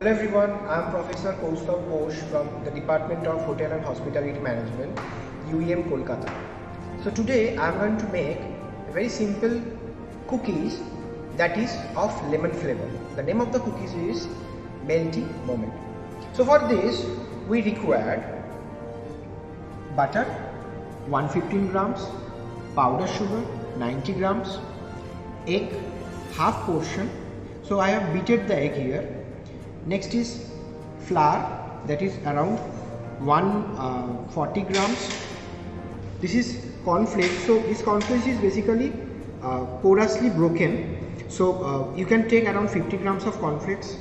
Hello everyone, I am Professor Kaustav Ghosh from the Department of Hotel and Hospitality Management, UEM Kolkata. So today I am going to make a very simple cookies that is of lemon flavor. The name of the cookies is Melty Moment. So for this we required butter 115 grams, powder sugar 90 grams, egg half portion. So I have beaten the egg here. Next is flour, that is around 140 grams. This is cornflakes. So this cornflakes is basically porously broken. So you can take around 50 grams of cornflakes.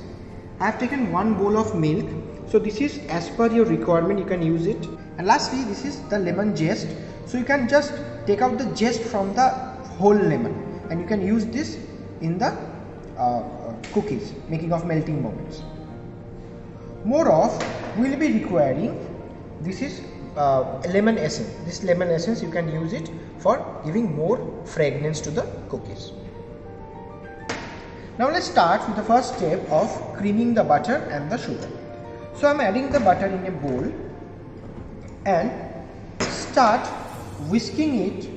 I have taken 1 bowl of milk. So this is as per your requirement, you can use it. And lastly, this is the lemon zest. So you can just take out the zest from the whole lemon and you can use this in the cookies, making of melting moments. More of, we will be requiring, this is lemon essence. This lemon essence you can use it for giving more fragrance to the cookies. Now let's start with the first step of creaming the butter and the sugar. So I am adding the butter in a bowl and start whisking it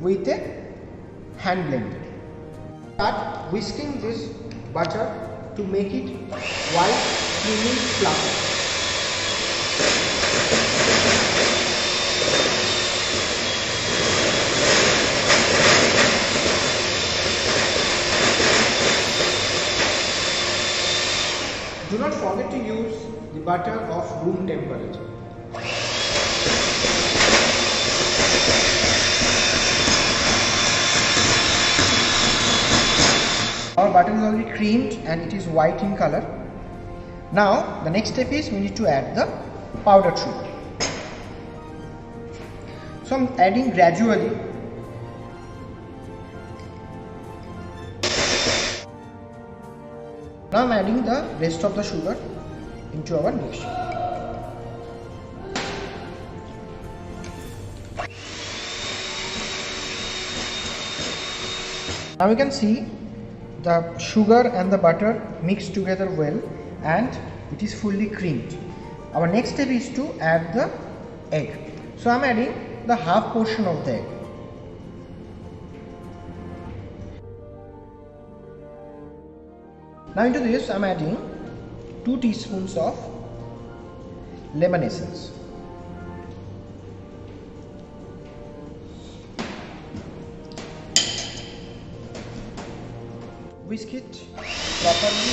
with a hand blender. Start whisking this butter to make it white, creamy, fluffy. Do not forget to use the butter of room temperature. Our butter is already creamed and it is white in color. Now the next step is we need to add the powdered sugar. So I am adding gradually. Now I am adding the rest of the sugar into our mixture. Now we can see the sugar and the butter mixed together well and it is fully creamed. Our next step is to add the egg. So I am adding the half portion of the egg. Now into this I am adding 2 teaspoons of lemon essence. Whisk it properly.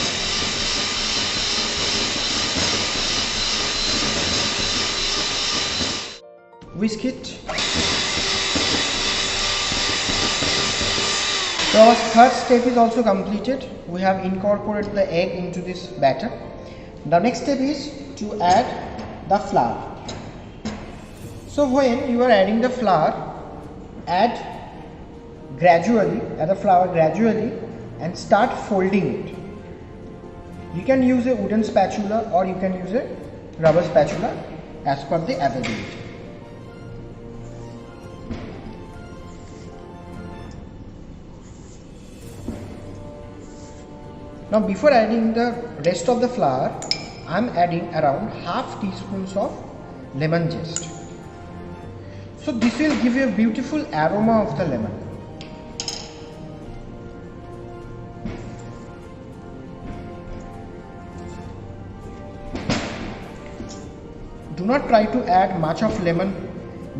Whisk it. So our third step is also completed. We have incorporated the egg into this batter. The next step is to add the flour. So when you are adding the flour, add the flour gradually and start folding it. You can use a wooden spatula or you can use a rubber spatula as per the availability. Now before adding the rest of the flour, I am adding around half teaspoons of lemon zest. So this will give you a beautiful aroma of the lemon. Do not try to add much of lemon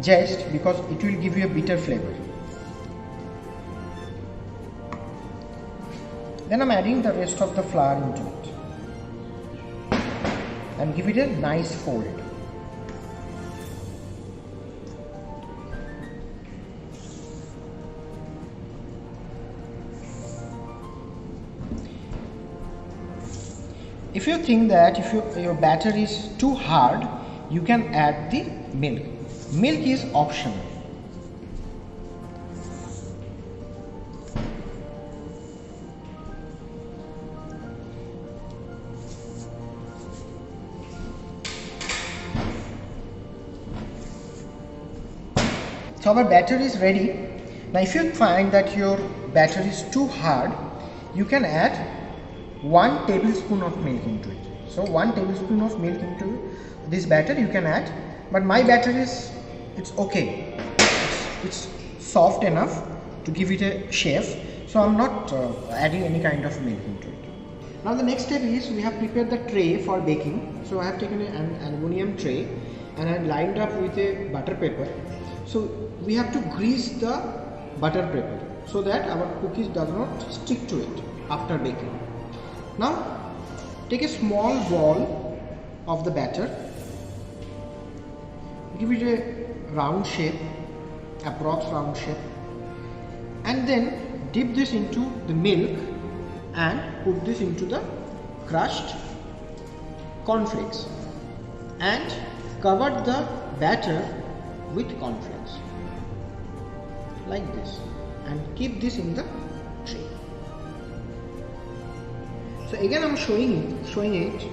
zest because it will give you a bitter flavor. Then I am adding the rest of the flour into it and give it a nice fold. if you think that if your batter is too hard, you can add the milk. Milk is optional. So our batter is ready. Now if you find that your batter is too hard, you can add 1 tablespoon of milk into it. So 1 tablespoon of milk into this batter you can add, but my batter is, it's okay. It's soft enough to give it a shape, so I'm not adding any kind of milk into it. Now the next step is we have prepared the tray for baking. So I have taken an aluminum tray and I have lined up with a butter paper. So we have to grease the butter paper so that our cookies does not stick to it after baking. Now take a small ball of the batter, give it a round shape, approx round shape, and then dip this into the milk and put this into the crushed cornflakes and cover the batter with cornflakes like this and keep this in the tray. So again I'm showing it.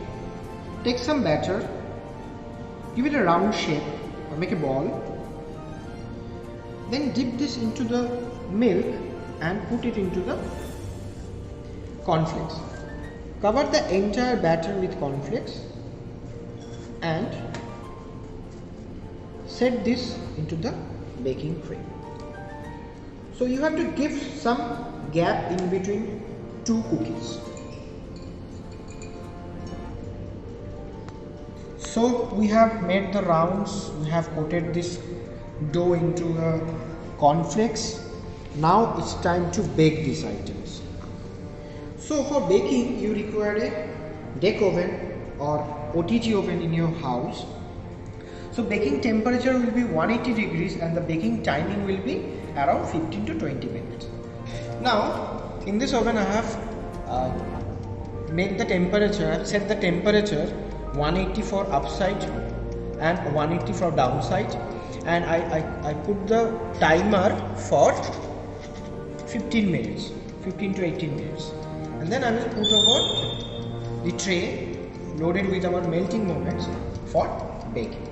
Take some batter, give it a round shape or make a ball, then dip this into the milk and put it into the cornflakes. Cover the entire batter with cornflakes and set this into the baking tray. So you have to give some gap in between two cookies. So we have made the rounds, we have coated this dough into the cornflakes. Now it's time to bake these items. So for baking you require a deck oven or OTG oven in your house. So baking temperature will be 180 degrees and the baking timing will be around 15 to 20 minutes. Now in this oven I have made the temperature, I have set the temperature 180 for upside and 180 for downside, and I put the timer for 15 minutes, 15 to 18 minutes, and then I will put over the tray loaded with our melting moments for baking.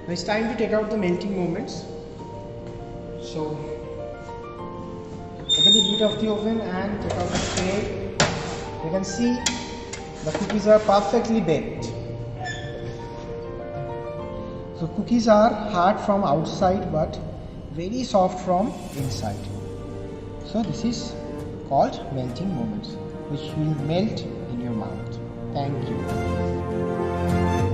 Now it's time to take out the melting moments. So open the lid of the oven and take out the tray. You can see the cookies are perfectly baked. So cookies are hard from outside but very soft from inside. So this is called melting moments, which will melt in your mouth. Thank you.